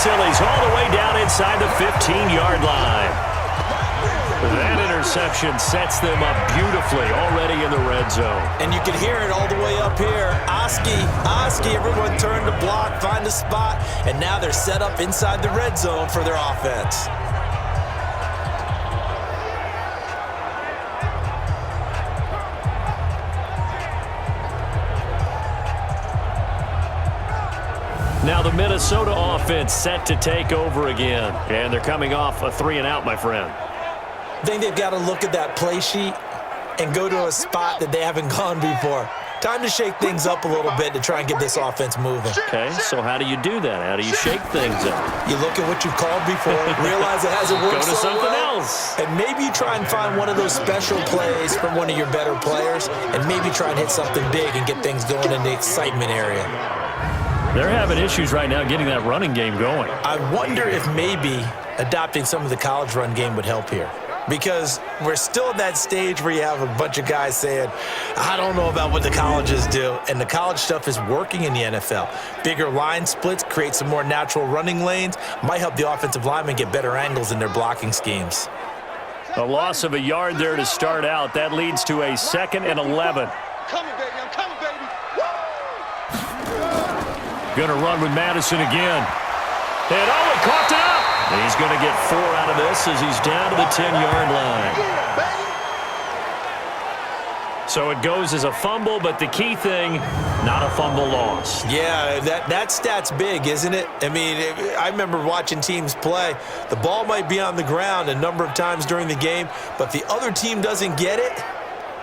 until he's all the way down inside the 15-yard line. That interception sets them up beautifully already in the red zone. And you can hear it all the way up here. Oski, everyone turned to block, find a spot, and now they're set up inside the red zone for their offense. Now the Minnesota offense set to take over again. And they're coming off a 3-and-out, my friend. I think they've got to look at that play sheet and go to a spot that they haven't gone before. Time to shake things up a little bit to try and get this offense moving. Okay, so how do you do that? How do you shake things up? You look at what you've called before, realize it hasn't worked Go to so something well, else. and maybe you try and find one of those special plays from one of your better players, and maybe try and hit something big and get things going in the excitement area. They're having issues right now getting that running game going. I wonder if maybe adopting some of the college run game would help here. Because we're still at that stage where you have a bunch of guys saying, I don't know about what the colleges do. And the college stuff is working in the NFL. Bigger line splits, create some more natural running lanes, might help the offensive linemen get better angles in their blocking schemes. A loss of a yard there to start out. That leads to a 2nd and 11. Coming, baby. I'm coming, baby. Going to run with Madison again. And he caught it up. And he's going to get 4 out of this as he's down to the 10-yard line. So it goes as a fumble, but the key thing, not a fumble loss. Yeah, that stat's big, isn't it? I mean, I remember watching teams play. The ball might be on the ground a number of times during the game, but if the other team doesn't get it,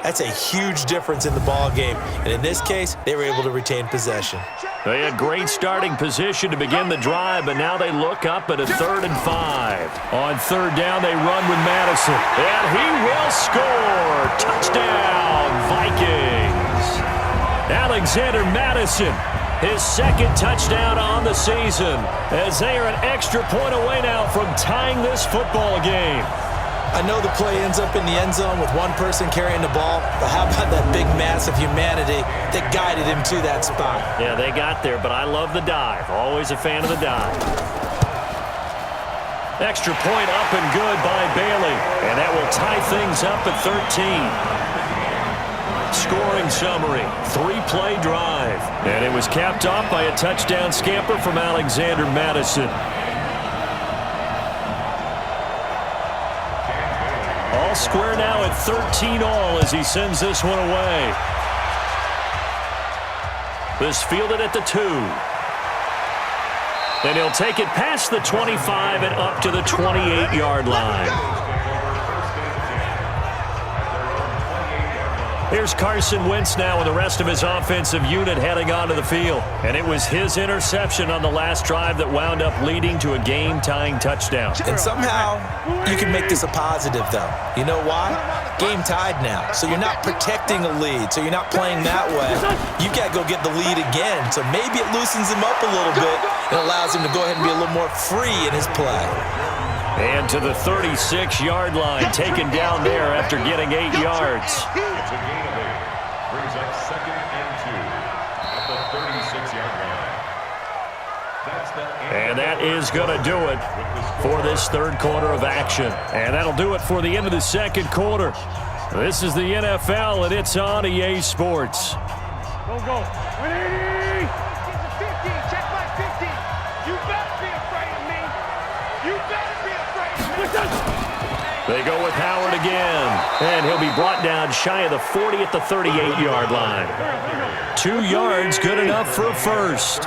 that's a huge difference in the ball game. And in this case, they were able to retain possession. They had great starting position to begin the drive, but now they look up at a 3rd and 5. On 3rd down, they run with Madison. And he will score. Touchdown, Vikings. Alexander Madison, his 2nd touchdown on the season, as they are an extra point away now from tying this football game. I know the play ends up in the end zone with one person carrying the ball, but how about that big mass of humanity that guided him to that spot? Yeah, they got there, but I love the dive. Always a fan of the dive. Extra point up and good by Bailey, and that will tie things up at 13. Scoring summary, 3-play drive, and it was capped off by a touchdown scamper from Alexander Madison. All square now at 13 all as he sends this one away. This fielded at the 2. And he'll take it past the 25 and up to the 28-yard line. Here's Carson Wentz now with the rest of his offensive unit heading onto the field. And it was his interception on the last drive that wound up leading to a game-tying touchdown. And somehow you can make this a positive, though. You know why? Game tied now. So you're not protecting a lead. So you're not playing that way. You've got to go get the lead again. So maybe it loosens him up a little bit and allows him to go ahead and be a little more free in his play. And to the 36-yard line, taken down there after getting 8 yards. It's a gain of 8. Brings up 2nd and 2 at the 36-yard line. That's the and that is going to do it for this 3rd quarter of action. And that'll do it for the end of the 2nd quarter. This is the NFL, and it's on EA Sports. Go. 180. 50. Check my 50. You better be afraid of me. You better be afraid of me. They go with Howard again, and he'll be brought down shy of the 40 at the 38-yard line. 2 yards, good enough for a first.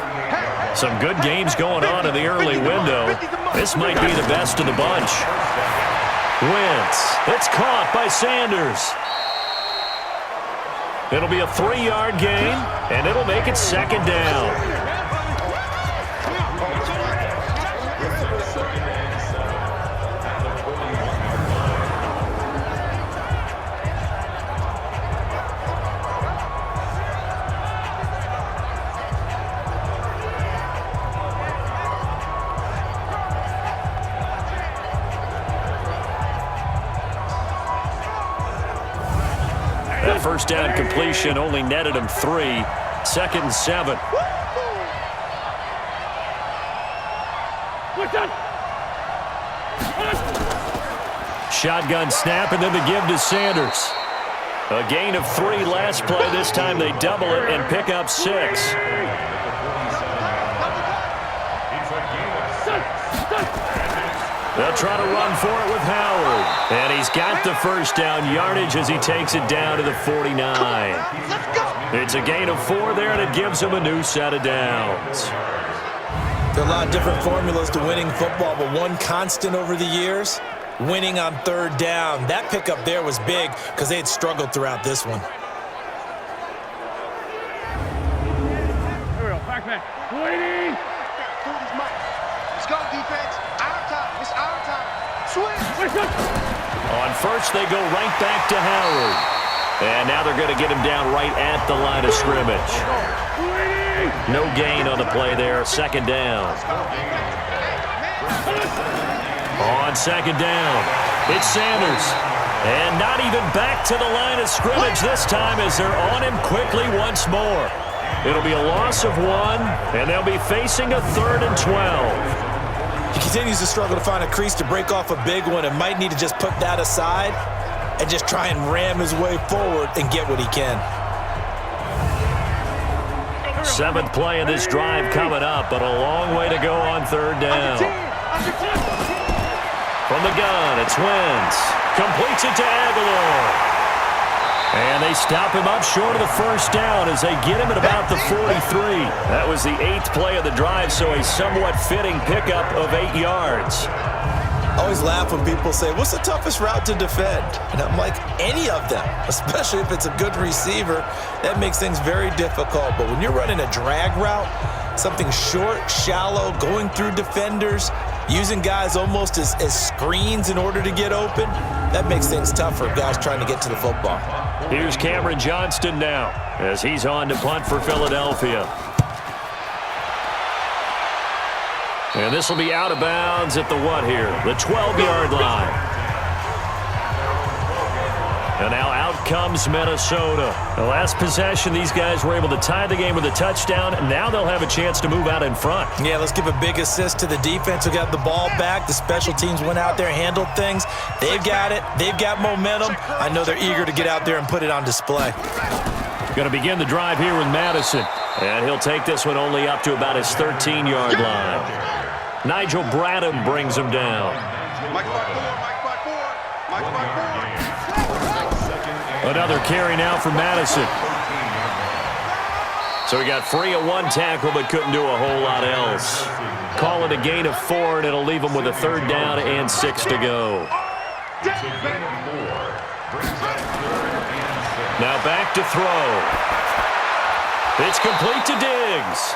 Some good games going on in the early window. This might be the best of the bunch. Wentz, it's caught by Sanders. It'll be a 3-yard gain, and it'll make it 2nd down. That first down completion only netted him 3. 2nd and 7. Shotgun snap, and then the give to Sanders. A gain of 3 last play. This time they double it and pick up 6. They'll try to run for it with Howard. And he's got the first down yardage as he takes it down to the 49. It's a gain of 4 there, and it gives him a new set of downs. There are a lot of different formulas to winning football, but one constant over the years, winning on 3rd down. That pickup there was big because they had struggled throughout this one. Here we go, Pac-Man. Waiting. Let's go, defense. Our time. It's our time. Switch. On first, they go right back to Howard. And now they're going to get him down right at the line of scrimmage. No gain on the play there. 2nd down. On 2nd down, it's Sanders. And not even back to the line of scrimmage this time as they're on him quickly once more. It'll be a loss of 1, and they'll be facing a 3rd and 12. He continues to struggle to find a crease to break off a big one and might need to just put that aside and just try and ram his way forward and get what he can. 7th play of this drive coming up, but a long way to go on 3rd down. From the gun, it's Wentz. Completes it to Aguilar. And they stop him up short of the first down as they get him at about the 43. That was the 8th play of the drive, so a somewhat fitting pickup of 8 yards. I always laugh when people say, what's the toughest route to defend? And I'm like, any of them, especially if it's a good receiver. That makes things very difficult. But when you're running a drag route, something short, shallow, going through defenders, using guys almost as screens in order to get open, that makes things tough for guys trying to get to the football. Here's Cameron Johnston now as he's on to punt for Philadelphia. And this will be out of bounds at the what here? The 12-yard line. And now out comes Minnesota. The last possession, these guys were able to tie the game with a touchdown, and now they'll have a chance to move out in front. Yeah, let's give a big assist to the defense who got the ball back. The special teams went out there, handled things. They've got it. They've got momentum. I know they're eager to get out there and put it on display. Going to begin the drive here with Madison. And he'll take this one only up to about his 13-yard line. Nigel Bradham brings him down. Another carry now for Madison. So he got free of 1 tackle but couldn't do a whole lot else. Call it a gain of 4, and it'll leave him with a 3rd down and 6 to go. Now back to throw. It's complete to Diggs.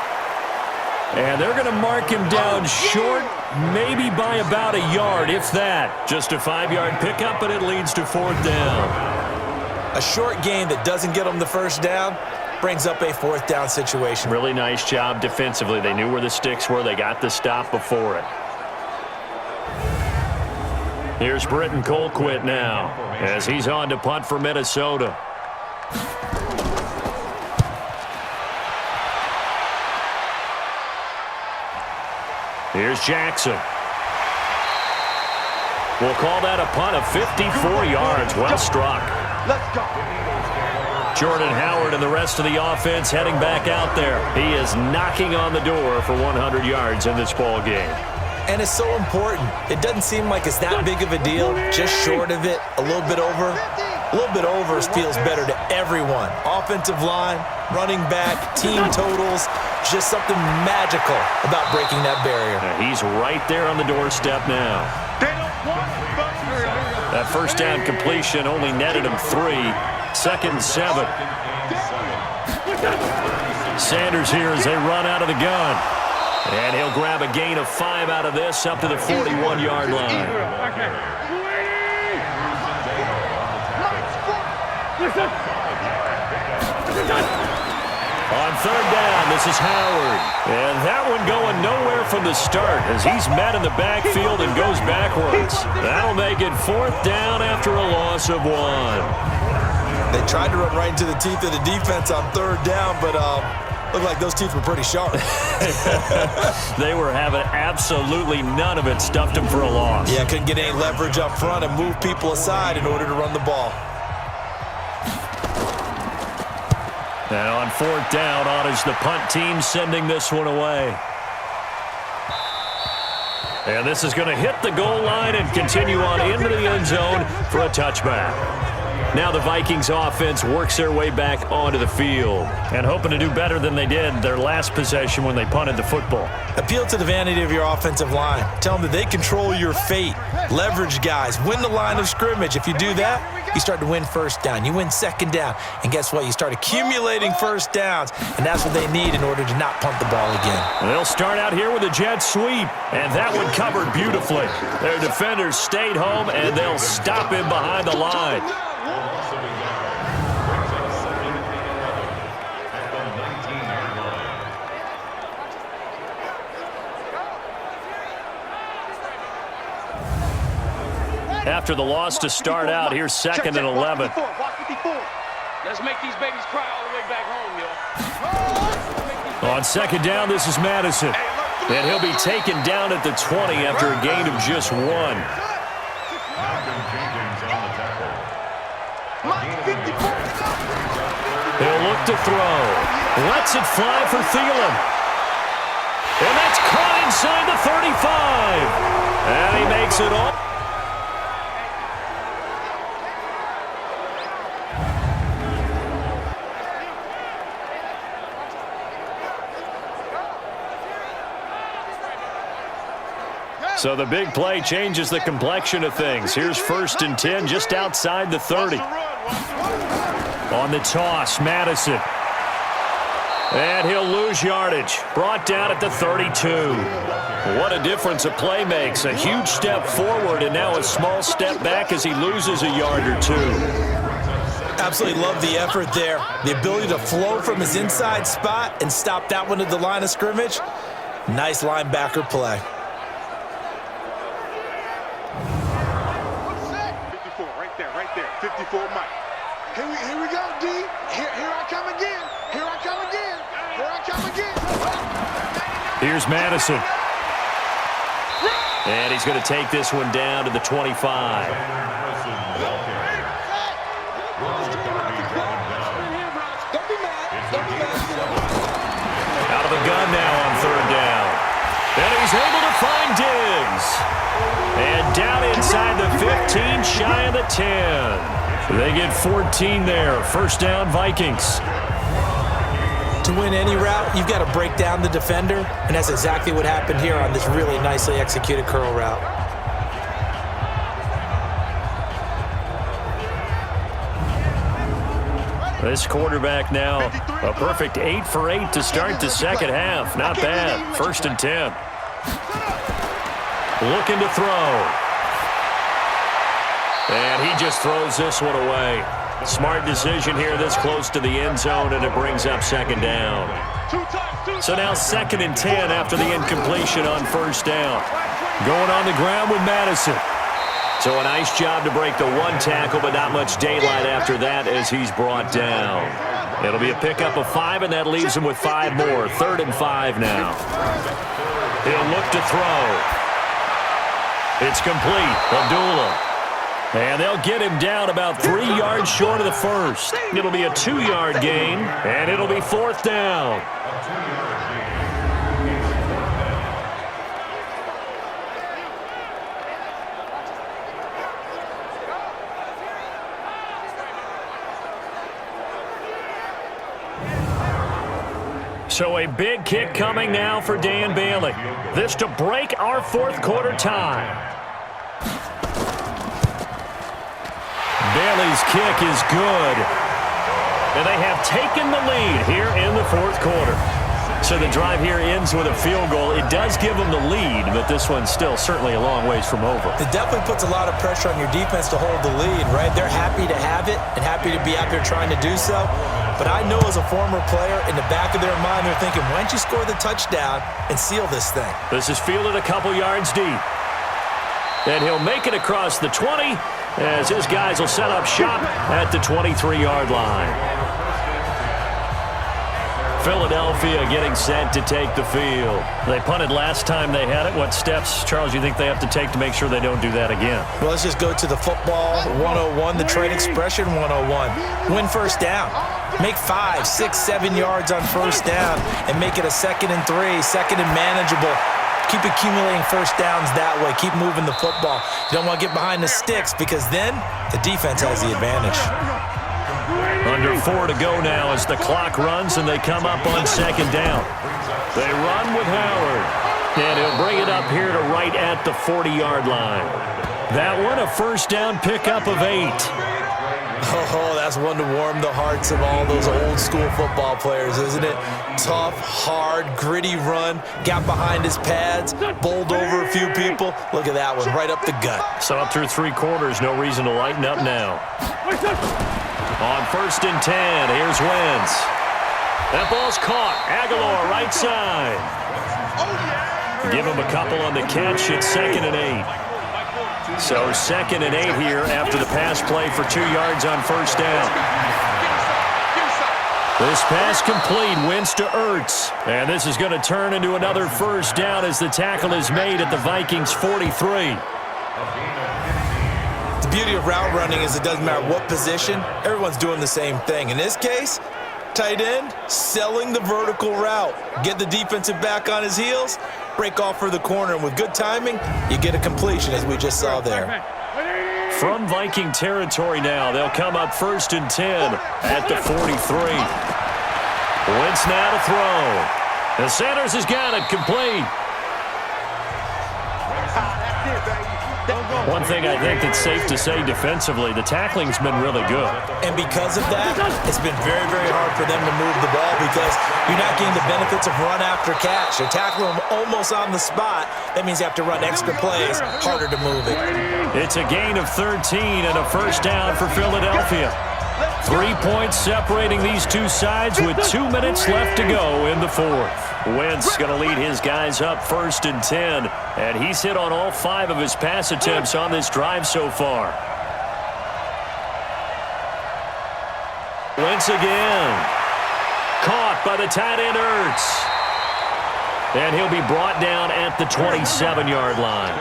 And they're going to mark him down short, maybe by about a yard, if that. Just a 5-yard pickup, but it leads to 4th down. A short gain that doesn't get them the first down brings up a 4th down situation. Really nice job defensively. They knew where the sticks were. They got the stop before it. Here's Britton Colquitt now as he's on to punt for Minnesota. Here's Jackson. We'll call that a punt of 54 yards. Well struck. Let's go. Jordan Howard and the rest of the offense heading back out there. He is knocking on the door for 100 yards in this ball game. And it's so important. It doesn't seem like it's that big of a deal. Just short of it, a little bit over. A little bit over feels better to everyone. Offensive line, running back, team totals. Just something magical about breaking that barrier. He's right there on the doorstep now. That first down completion only netted him 3. 2nd and 7. Sanders here as they run out of the gun. And he'll grab a gain of 5 out of this up to the 41-yard line. On 3rd down, this is Howard. And that one going nowhere from the start as he's met in the backfield and goes backwards. That'll make it 4th down after a loss of 1. They tried to run right into the teeth of the defense on 3rd down, but Looked like those teeth were pretty sharp. They were having absolutely none of it. Stuffed him for a loss. Yeah, couldn't get any leverage up front and move people aside in order to run the ball. And on 4th down, on is the punt team sending this one away. And this is going to hit the goal line and continue on into the end zone for a touchback. Now the Vikings offense works their way back onto the field and hoping to do better than they did their last possession when they punted the football. Appeal to the vanity of your offensive line. Tell them that they control your fate. Leverage guys. Win the line of scrimmage. If you do that, you start to win first down. You win second down. And guess what? You start accumulating first downs. And that's what they need in order to not punt the ball again. They'll start out here with a jet sweep. And that one covered beautifully. Their defenders stayed home, and they'll stop him behind the line. After the loss to start out, here's 2nd and 11. Let's make these babies cry all the way back home, yo. On 2nd down, this is Madison. And he'll be taken down at the 20 after a gain of just 1. He'll look to throw. Lets it fly for Thielen. And that's caught inside the 35. And he makes it all. So the big play changes the complexion of things. Here's 1st and 10 just outside the 30. On the toss, Madison. And he'll lose yardage. Brought down at the 32. What a difference a play makes. A huge step forward and now a small step back as he loses a yard or 2. Absolutely love the effort there. The ability to flow from his inside spot and stop that one at the line of scrimmage. Nice linebacker play. Right there, 54 Mike. Here we go, D. Here I come again. Here I come again. Here I come again. Here's Madison. And he's going to take this one down to the 25. Out of the gun now on 3rd down. And he's able to find Diggs. And down inside the 15, shy of the 10. They get 14 there. 1st down, Vikings. To win any route, you've got to break down the defender, and that's exactly what happened here on this really nicely executed curl route. This quarterback now, a perfect 8 for 8 to start the 2nd half. Not bad. 1st and 10. Looking to throw. And he just throws this one away. Smart decision here this close to the end zone, and it brings up 2nd down. So now 2nd and 10 after the incompletion on 1st down. Going on the ground with Madison. So a nice job to break the 1 tackle, but not much daylight after that as he's brought down. It'll be a pickup of 5, and that leaves him with 5 more. 3rd and 5 now. He'll look to throw. It's complete. Abdullah. And they'll get him down about 3 yards short of the 1st. It'll be a 2-yard gain, and it'll be 4th down. So a big kick coming now for Dan Bailey. This to break our 4th quarter tie. Bailey's kick is good. And they have taken the lead here in the 4th quarter. So the drive here ends with a field goal. It does give them the lead, but this one's still certainly a long ways from over. It definitely puts a lot of pressure on your defense to hold the lead, right? They're happy to have it and happy to be out there trying to do so. But I know as a former player, in the back of their mind, they're thinking, why don't you score the touchdown and seal this thing? This is fielded a couple yards deep. And he'll make it across the 20 as his guys will set up shop at the 23-yard line. Philadelphia getting set to take the field. They punted last time they had it. What steps, Charles, you think they have to take to make sure they don't do that again? Well, let's just go to the football 101, the trade expression 101. Win first down. Make 5, 6, 7 yards on first down and make it a 2nd and 3, second and manageable. Keep accumulating first downs that way. Keep moving the football. You don't want to get behind the sticks because then the defense has the advantage. Under 4 to go now as the clock runs and they come up on 2nd down. They run with Howard. And he'll bring it up here to right at the 40-yard line. That one, a first down pickup of 8. Oh, that's one to warm the hearts of all those old school football players, isn't it? Tough, hard, gritty run. Got behind his pads, bowled over a few people. Look at that one, right up the gut. So up through 3 quarters, no reason to lighten up now. On 1st and 10, here's Wentz. That ball's caught. Aguilar, right side. Give him a couple on the catch. It's 2nd and 8. So 2nd and 8 here after the pass play for 2 yards on first down. This pass complete. Wentz to Ertz. And this is going to turn into another first down as the tackle is made at the Vikings 43. The beauty of route running is it doesn't matter what position. Everyone's doing the same thing. In this case, tight end, selling the vertical route. Get the defensive back on his heels, break off for the corner, and with good timing, you get a completion as we just saw there. From Viking territory now, they'll come up 1st and 10 at the 43. Wentz now to throw. And Sanders has got it complete. One thing I think that's safe to say defensively, the tackling's been really good. And because of that, it's been very, very hard for them to move the ball because you're not getting the benefits of run after catch. You're tackling them almost on the spot. That means you have to run extra plays, harder to move it. It's a gain of 13 and a first down for Philadelphia. 3 points separating these two sides with 2 minutes left to go in the 4th. Wentz going to lead his guys up 1st and 10, and he's hit on all 5 of his pass attempts on this drive so far. Wentz again. Caught by the tight end Ertz. And he'll be brought down at the 27-yard line.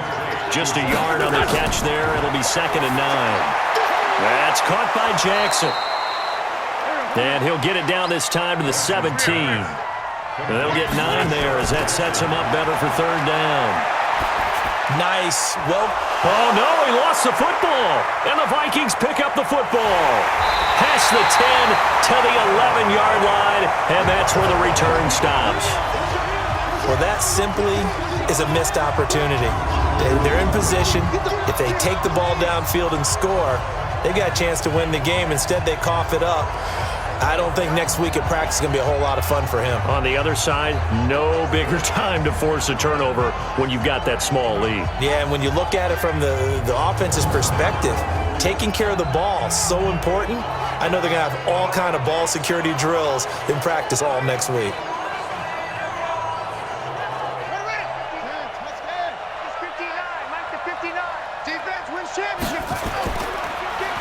Just a yard on the catch there. It'll be 2nd and 9. That's caught by Jackson. And he'll get it down this time to the 17. And they'll get 9 there as that sets him up better for 3rd down. Nice. Well, oh, no, he lost the football. And the Vikings pick up the football. Past the 10 to the 11-yard line, and that's where the return stops. Well, that simply is a missed opportunity. They're in position. If they take the ball downfield and score, they've got a chance to win the game. Instead, they cough it up. I don't think next week at practice is going to be a whole lot of fun for him. On the other side, no bigger time to force a turnover when you've got that small lead. Yeah, and when you look at it from the offense's perspective, taking care of the ball is so important. I know they're going to have all kind of ball security drills in practice all next week.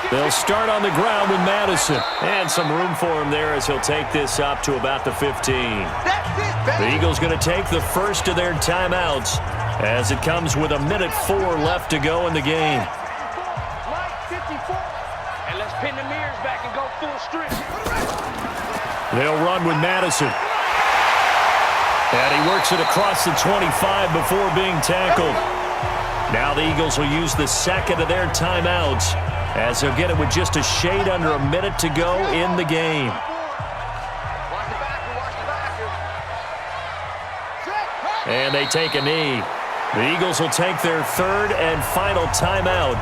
They'll start on the ground with Madison. And some room for him there as he'll take this up to about the 15. The Eagles going to take the first of their timeouts as it comes with 1:04 left to go in the game. And let's pin the mirrors back and go full strip. They'll run with Madison. And he works it across the 25 before being tackled. Now the Eagles will use the second of their timeouts as they'll get it with just a shade under a minute to go in the game. And they take a knee. The Eagles will take their third and final timeout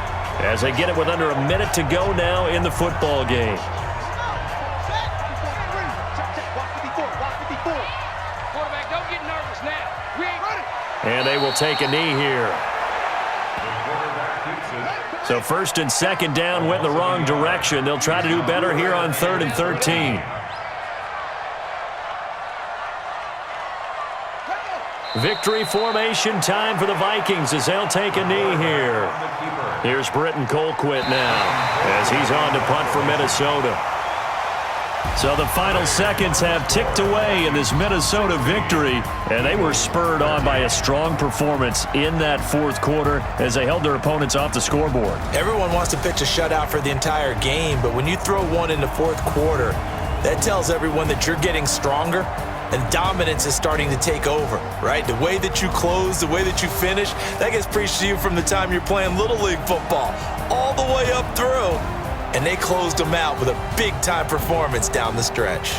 as they get it with under a minute to go now in the football game. And they will take a knee here. So 1st and 2nd down went in the wrong direction. They'll try to do better here on 3rd and 13. Victory formation time for the Vikings as they'll take a knee here. Here's Britton Colquitt now as he's on to punt for Minnesota. So the final seconds have ticked away in this Minnesota victory, and they were spurred on by a strong performance in that fourth quarter as they held their opponents off the scoreboard. Everyone wants to pitch a shutout for the entire game, but when you throw one in the fourth quarter, that tells everyone that you're getting stronger and dominance is starting to take over, right? The way that you close, the way that you finish, that gets preached to you from the time you're playing Little League football all the way up through. And they closed them out with a big-time performance down the stretch.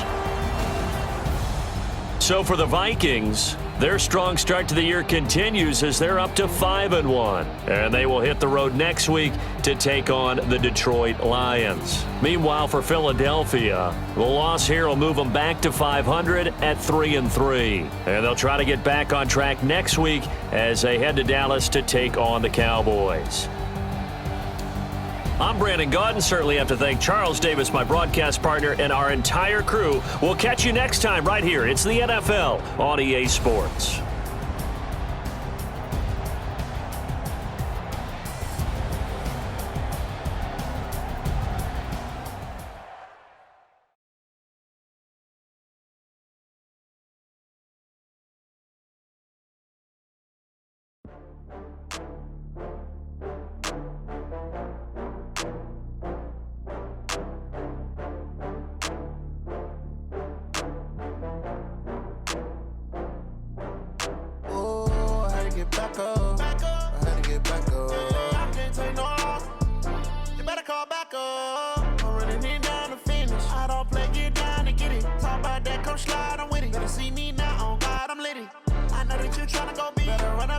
So for the Vikings, their strong start to the year continues as they're up to 5-1. And they will hit the road next week to take on the Detroit Lions. Meanwhile, for Philadelphia, the loss here will move them back to 500 at 3-3. And they'll try to get back on track next week as they head to Dallas to take on the Cowboys. I'm Brandon Gaudin. Certainly have to thank Charles Davis, my broadcast partner, and our entire crew. We'll catch you next time right here. It's the NFL on EA Sports. Get back up. I had to get back up. I can't take no loss. You better call back up. I'm running it down to finish. I don't play, get down to get it. Talk about that, come slide, I'm with it. Better see me now, on God, I'm litty. I know that you tryna go be. Better run